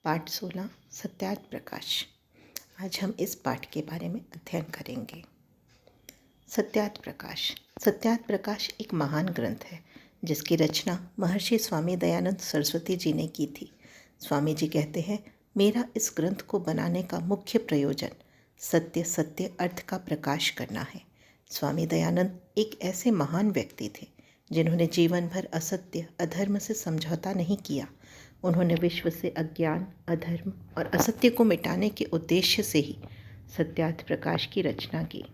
पाठ 16 सत्यार्थ प्रकाश। आज हम इस पाठ के बारे में अध्ययन करेंगे। सत्यार्थ प्रकाश। सत्यार्थ प्रकाश एक महान ग्रंथ है जिसकी रचना महर्षि स्वामी दयानंद सरस्वती जी ने की थी। स्वामी जी कहते हैं, मेरा इस ग्रंथ को बनाने का मुख्य प्रयोजन सत्य अर्थ का प्रकाश करना है। स्वामी दयानंद एक ऐसे महान व्यक्ति थे जिन्होंने जीवन भर असत्य अधर्म से समझौता नहीं किया। उन्होंने विश्व से अज्ञान, अधर्म और असत्य को मिटाने के उद्देश्य से ही सत्यार्थ प्रकाश की रचना की।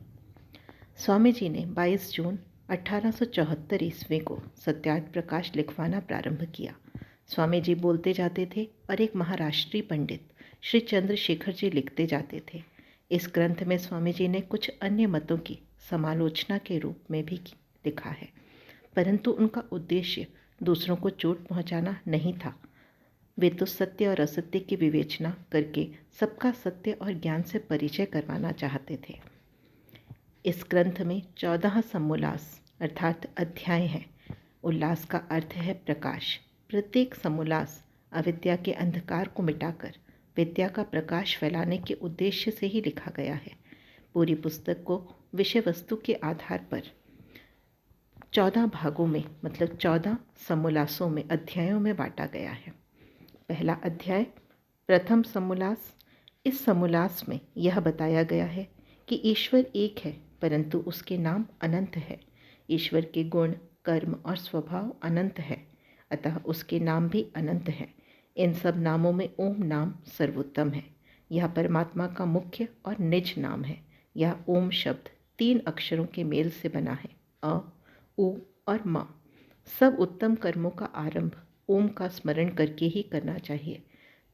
स्वामी जी ने 22 जून 1874 ईस्वी को सत्यार्थ प्रकाश लिखवाना प्रारंभ किया। स्वामी जी बोलते जाते थे और एक महाराष्ट्रीय पंडित श्री चंद्रशेखर जी लिखते जाते थे। इस ग्रंथ में स्वामी जी ने कुछ अन्य मतों की समालोचना के रूप में भी लिखा है, परंतु उनका उद्देश्य दूसरों को चोट पहुंचाना नहीं था। वे तो सत्य और असत्य की विवेचना करके सबका सत्य और ज्ञान से परिचय करवाना चाहते थे। इस ग्रंथ में 14 समोल्लास अर्थात अध्याय हैं। उल्लास का अर्थ है प्रकाश। प्रत्येक समोल्लास अविद्या के अंधकार को मिटाकर विद्या का प्रकाश फैलाने के उद्देश्य से ही लिखा गया है। पूरी पुस्तक को विषय वस्तु के आधार पर 14 भागों में मतलब 14 समोल्लासों में अध्यायों में बांटा गया है। पहला अध्याय प्रथम समोल्लास। इस समोल्लास में यह बताया गया है कि ईश्वर एक है परंतु उसके नाम अनंत है। ईश्वर के गुण, कर्म और स्वभाव अनंत है, अतः उसके नाम भी अनंत है। इन सब नामों में ओम नाम सर्वोत्तम है। यह परमात्मा का मुख्य और निज नाम है। यह ओम शब्द 3 अक्षरों के मेल से बना है, अ, उ और म। सब उत्तम कर्मों का आरंभ ओम का स्मरण करके ही करना चाहिए।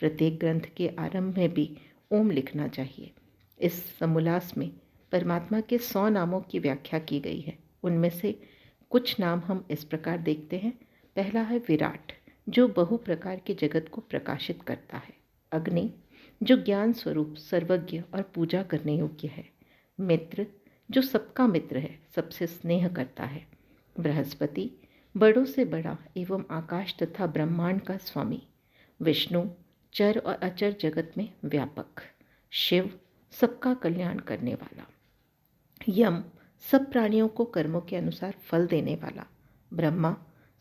प्रत्येक ग्रंथ के आरंभ में भी ओम लिखना चाहिए। इस समोल्लास में परमात्मा के 100 नामों की व्याख्या की गई है। उनमें से कुछ नाम हम इस प्रकार देखते हैं। पहला है विराट, जो बहु प्रकार के जगत को प्रकाशित करता है। अग्नि, जो ज्ञान स्वरूप सर्वज्ञ और पूजा करने योग्य है। मित्र, जो सबका मित्र है, सबसे स्नेह करता है। बृहस्पति, बड़ों से बड़ा एवं आकाश तथा ब्रह्मांड का स्वामी। विष्णु, चर और अचर जगत में व्यापक। शिव, सबका कल्याण करने वाला। यम, सब प्राणियों को कर्मों के अनुसार फल देने वाला। ब्रह्मा,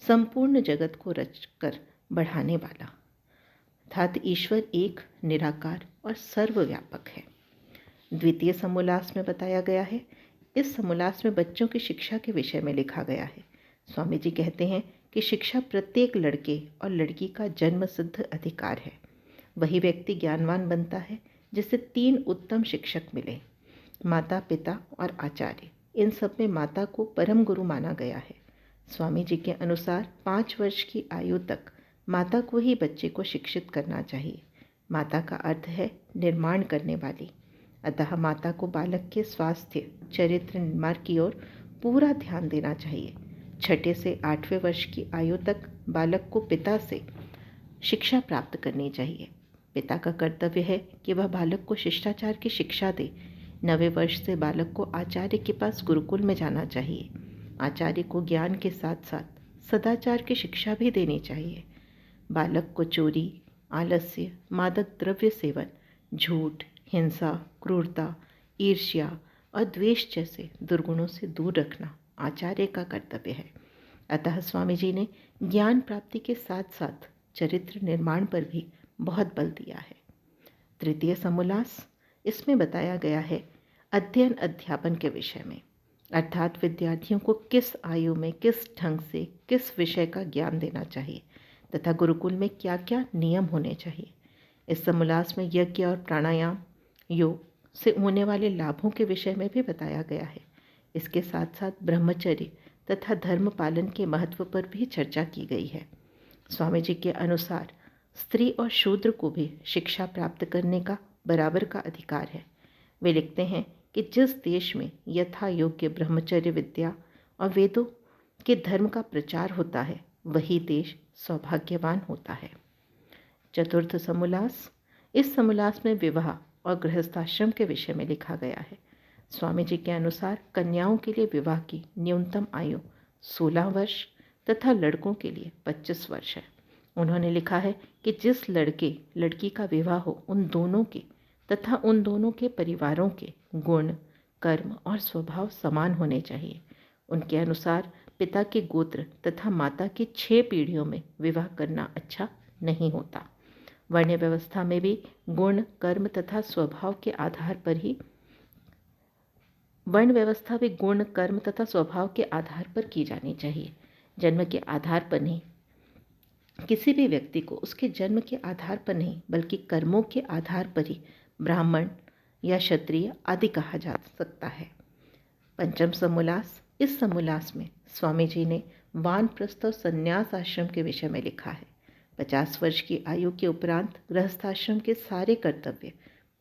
संपूर्ण जगत को रचकर बढ़ाने वाला। अर्थात ईश्वर एक, निराकार और सर्वव्यापक है। द्वितीय समोल्लास में बताया गया है। इस समोल्लास में बच्चों की शिक्षा के विषय में लिखा गया है। स्वामी जी कहते हैं कि शिक्षा प्रत्येक लड़के और लड़की का जन्म सिद्ध अधिकार है। वही व्यक्ति ज्ञानवान बनता है जिसे 3 उत्तम शिक्षक मिले, माता, पिता और आचार्य। इन सब में माता को परम गुरु माना गया है। स्वामी जी के अनुसार 5 वर्ष की आयु तक माता को ही बच्चे को शिक्षित करना चाहिए। माता का अर्थ है निर्माण करने वाली, अतः माता को बालक के स्वास्थ्य, चरित्र निर्माण की ओर पूरा ध्यान देना चाहिए। 6 से 8वें वर्ष की आयु तक बालक को पिता से शिक्षा प्राप्त करनी चाहिए। पिता का कर्तव्य है कि वह बालक को शिष्टाचार की शिक्षा दे। 9वें वर्ष से बालक को आचार्य के पास गुरुकुल में जाना चाहिए। आचार्य को ज्ञान के साथ साथ सदाचार की शिक्षा भी देनी चाहिए। बालक को चोरी, आलस्य, मादक द्रव्य सेवन, झूठ, हिंसा, क्रूरता, ईर्ष्या और द्वेष जैसे दुर्गुणों से दूर रखना आचार्य का कर्तव्य है। अतः स्वामी जी ने ज्ञान प्राप्ति के साथ साथ चरित्र निर्माण पर भी बहुत बल दिया है। तृतीय समोल्लास, इसमें बताया गया है अध्ययन अध्यापन के विषय में, अर्थात विद्यार्थियों को किस आयु में किस ढंग से किस विषय का ज्ञान देना चाहिए तथा गुरुकुल में क्या क्या नियम होने चाहिए। इस समोल्लास में यज्ञ और प्राणायाम, योग से होने वाले लाभों के विषय में भी बताया गया है। इसके साथ साथ ब्रह्मचर्य तथा धर्म पालन के महत्व पर भी चर्चा की गई है। स्वामी जी के अनुसार स्त्री और शूद्र को भी शिक्षा प्राप्त करने का बराबर का अधिकार है। वे लिखते हैं कि जिस देश में यथा योग्य ब्रह्मचर्य विद्या और वेदों के धर्म का प्रचार होता है, वही देश सौभाग्यवान होता है। चतुर्थ समोल्लास, इस समोल्लास में विवाह और गृहस्थाश्रम के विषय में लिखा गया है। स्वामी जी के अनुसार कन्याओं के लिए विवाह की न्यूनतम आयु 16 वर्ष तथा लड़कों के लिए 25 वर्ष है। उन्होंने लिखा है कि जिस लड़के लड़की का विवाह हो उन दोनों के तथा उन दोनों के परिवारों के गुण, कर्म और स्वभाव समान होने चाहिए। उनके अनुसार पिता के गोत्र तथा माता की 6 पीढ़ियों में विवाह करना अच्छा नहीं होता। वर्ण व्यवस्था में भी गुण, कर्म तथा स्वभाव के आधार पर ही वर्ण व्यवस्था भी गुण, कर्म तथा स्वभाव के आधार पर की जानी चाहिए, जन्म के आधार पर नहीं। किसी भी व्यक्ति को उसके जन्म के आधार पर नहीं बल्कि कर्मों के आधार पर ही ब्राह्मण या क्षत्रिय आदि कहा जा सकता है। पंचम समोल्लास। इस समोल्लास में स्वामी जी ने वानप्रस्थ और संन्यास आश्रम के विषय में लिखा है। 50 वर्ष की आयु के उपरांत गृहस्थाश्रम के सारे कर्तव्य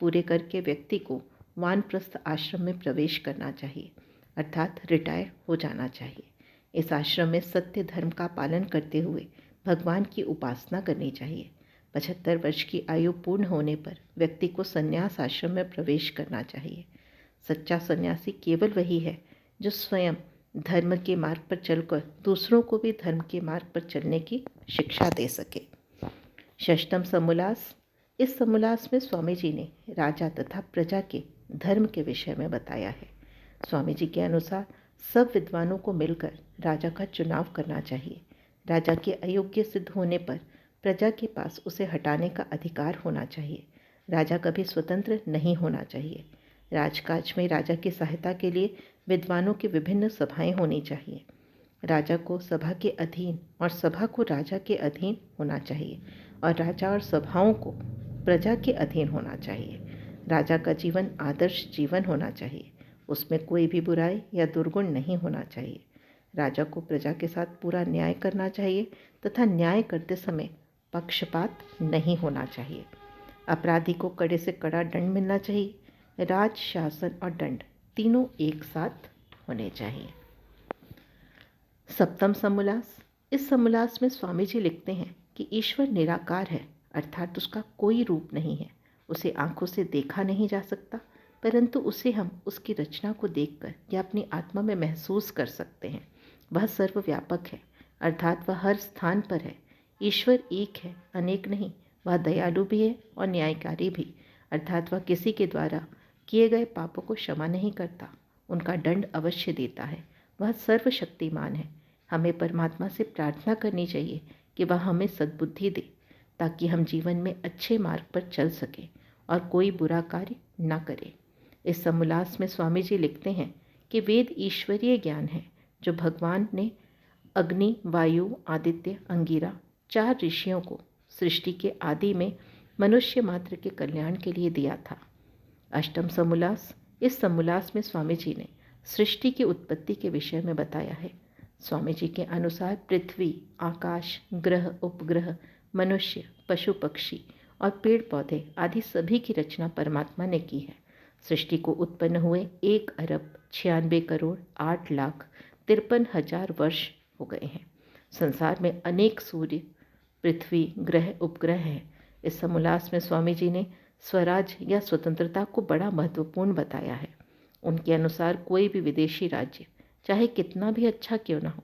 पूरे करके व्यक्ति को वानप्रस्थ आश्रम में प्रवेश करना चाहिए, अर्थात रिटायर हो जाना चाहिए। इस आश्रम में सत्य धर्म का पालन करते हुए भगवान की उपासना करनी चाहिए। 75 वर्ष की आयु पूर्ण होने पर व्यक्ति को संन्यास आश्रम में प्रवेश करना चाहिए। सच्चा सन्यासी केवल वही है जो स्वयं धर्म के मार्ग पर चलकर दूसरों को भी धर्म के मार्ग पर चलने की शिक्षा दे सके। षष्ठम समोल्लास। इस समोल्लास में स्वामी जी ने राजा तथा प्रजा के धर्म के विषय में बताया है। स्वामी जी के अनुसार सब विद्वानों को मिलकर राजा का चुनाव करना चाहिए। राजा के अयोग्य सिद्ध होने पर प्रजा के पास उसे हटाने का अधिकार होना चाहिए। राजा कभी स्वतंत्र नहीं होना चाहिए। राजकाज में राजा की सहायता के लिए विद्वानों की विभिन्न सभाएं होनी चाहिए। राजा को सभा के अधीन और सभा को राजा के अधीन होना चाहिए और राजा और सभाओं को प्रजा के अधीन होना चाहिए। राजा का जीवन आदर्श जीवन होना चाहिए। उसमें कोई भी बुराई या दुर्गुण नहीं होना चाहिए। राजा को प्रजा के साथ पूरा न्याय करना चाहिए तथा न्याय करते समय पक्षपात नहीं होना चाहिए। अपराधी को कड़े से कड़ा दंड मिलना चाहिए। राज, शासन और दंड तीनों एक साथ होने चाहिए। सप्तम समोल्लास। इस समोल्लास में स्वामी जी लिखते हैं कि ईश्वर निराकार है, अर्थात उसका कोई रूप नहीं है। उसे आंखों से देखा नहीं जा सकता, परंतु उसे हम उसकी रचना को देखकर या अपनी आत्मा में महसूस कर सकते हैं। वह सर्वव्यापक है, अर्थात वह हर स्थान पर है। ईश्वर एक है, अनेक नहीं। वह दयालु भी है और न्यायकारी भी, अर्थात वह किसी के द्वारा किए गए पापों को क्षमा नहीं करता, उनका दंड अवश्य देता है। वह सर्वशक्तिमान है। हमें परमात्मा से प्रार्थना करनी चाहिए कि वह हमें सद्बुद्धि दे ताकि हम जीवन में अच्छे मार्ग पर चल सकें और कोई बुरा कार्य न करें। इस समोल्लास में स्वामी जी लिखते हैं कि वेद ईश्वरीय ज्ञान है जो भगवान ने अग्नि, वायु, आदित्य, अंगिरा 4 ऋषियों को सृष्टि के आदि में मनुष्य मात्र के कल्याण के लिए दिया था। अष्टम समोल्लास। इस समोल्लास में स्वामी जी ने सृष्टि की उत्पत्ति के विषय में बताया है। स्वामी जी के अनुसार पृथ्वी, आकाश, ग्रह, उपग्रह, मनुष्य, पशु पक्षी और पेड़ पौधे आदि सभी की रचना परमात्मा ने की है। सृष्टि को उत्पन्न हुए 1 अरब 96 करोड़ 8 लाख 53,000 वर्ष हो गए हैं। संसार में अनेक सूर्य, पृथ्वी, ग्रह, उपग्रह हैं। इस समोल्लास में स्वामी जी ने स्वराज या स्वतंत्रता को बड़ा महत्वपूर्ण बताया है। उनके अनुसार कोई भी विदेशी राज्य चाहे कितना भी अच्छा क्यों ना हो,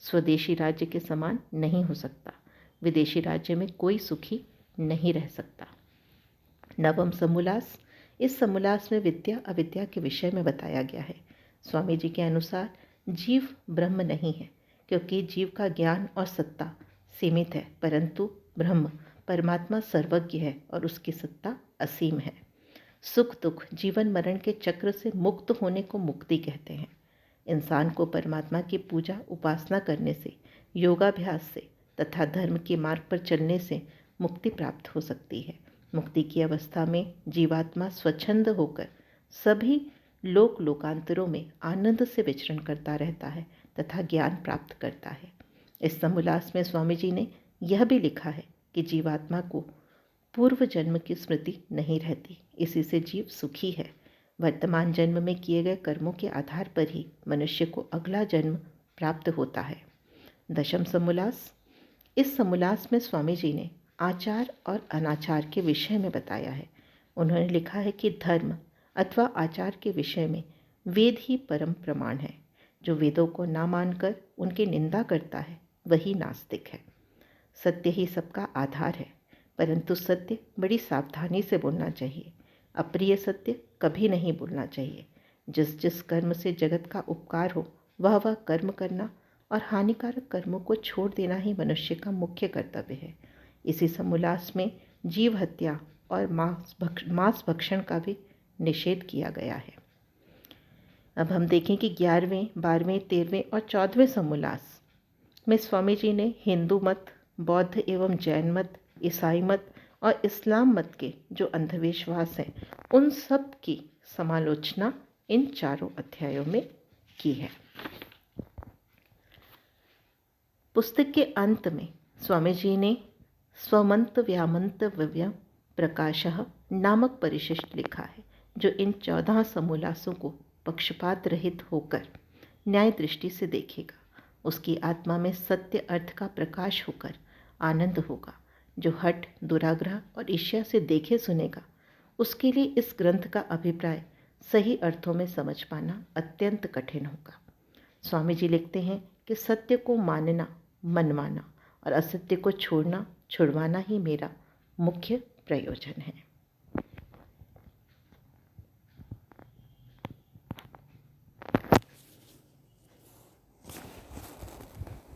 स्वदेशी राज्य के समान नहीं हो सकता। विदेशी राज्य में कोई सुखी नहीं रह सकता। नवम समोल्लास। इस समोल्लास में विद्या अविद्या के विषय में बताया गया है। स्वामी जी के अनुसार जीव ब्रह्म नहीं है, क्योंकि जीव का ज्ञान और सत्ता सीमित है, परंतु ब्रह्म परमात्मा सर्वज्ञ है और उसकी सत्ता असीम है। सुख दुख, जीवन मरण के चक्र से मुक्त होने को मुक्ति कहते हैं। इंसान को परमात्मा की पूजा उपासना करने से, योगाभ्यास से तथा धर्म के मार्ग पर चलने से मुक्ति प्राप्त हो सकती है। मुक्ति की अवस्था में जीवात्मा स्वच्छंद होकर सभी लोकांतरों में आनंद से विचरण करता रहता है तथा ज्ञान प्राप्त करता है। इस समोल्लास में स्वामी जी ने यह भी लिखा है कि जीवात्मा को पूर्व जन्म की स्मृति नहीं रहती, इसी से जीव सुखी है। वर्तमान जन्म में किए गए कर्मों के आधार पर ही मनुष्य को अगला जन्म प्राप्त होता है। दशम समोल्लास। इस समोल्लास में स्वामी जी ने आचार और अनाचार के विषय में बताया है। उन्होंने लिखा है कि धर्म अथवा आचार के विषय में वेद ही परम प्रमाण है। जो वेदों को ना मानकर उनकी निंदा करता है वही नास्तिक है। सत्य ही सबका आधार है, परंतु सत्य बड़ी सावधानी से बोलना चाहिए। अप्रिय सत्य कभी नहीं बोलना चाहिए। जिस जिस कर्म से जगत का उपकार हो वह वह कर्म करना और हानिकारक कर्मों को छोड़ देना ही मनुष्य का मुख्य कर्तव्य है। इसी समोल्लास में जीव हत्या और मांस भक्षण का भी निषेध किया गया है। अब हम देखें कि 11वें, 12वें, 13वें और 14वें समोल्लास में स्वामी जी ने हिंदू मत, बौद्ध एवं जैन मत, ईसाई मत और इस्लाम मत के जो अंधविश्वास हैं उन सब की समालोचना इन चारों अध्यायों में की है। पुस्तक के अंत में स्वामी जी ने स्वमंत व्यामंत व्यव्यम प्रकाशः नामक परिशिष्ट लिखा है, जो इन 14 समोल्लासों को पक्षपात रहित होकर न्याय दृष्टि से देखेगा। उसकी आत्मा में सत्य अर्थ का प्रकाश होकर आनंद होगा। जो हठ, दुराग्रह और ईर्ष्या से देखे सुनेगा, उसके लिए इस ग्रंथ का अभिप्राय सही अर्थों में समझ पाना अत्यंत कठिन होगा। स्वामी जी लिखते हैं कि सत्य को मानना, मनवाना और असत्य को छोड़ना, छुड़वाना ही मेरा मुख्य प्रयोजन है।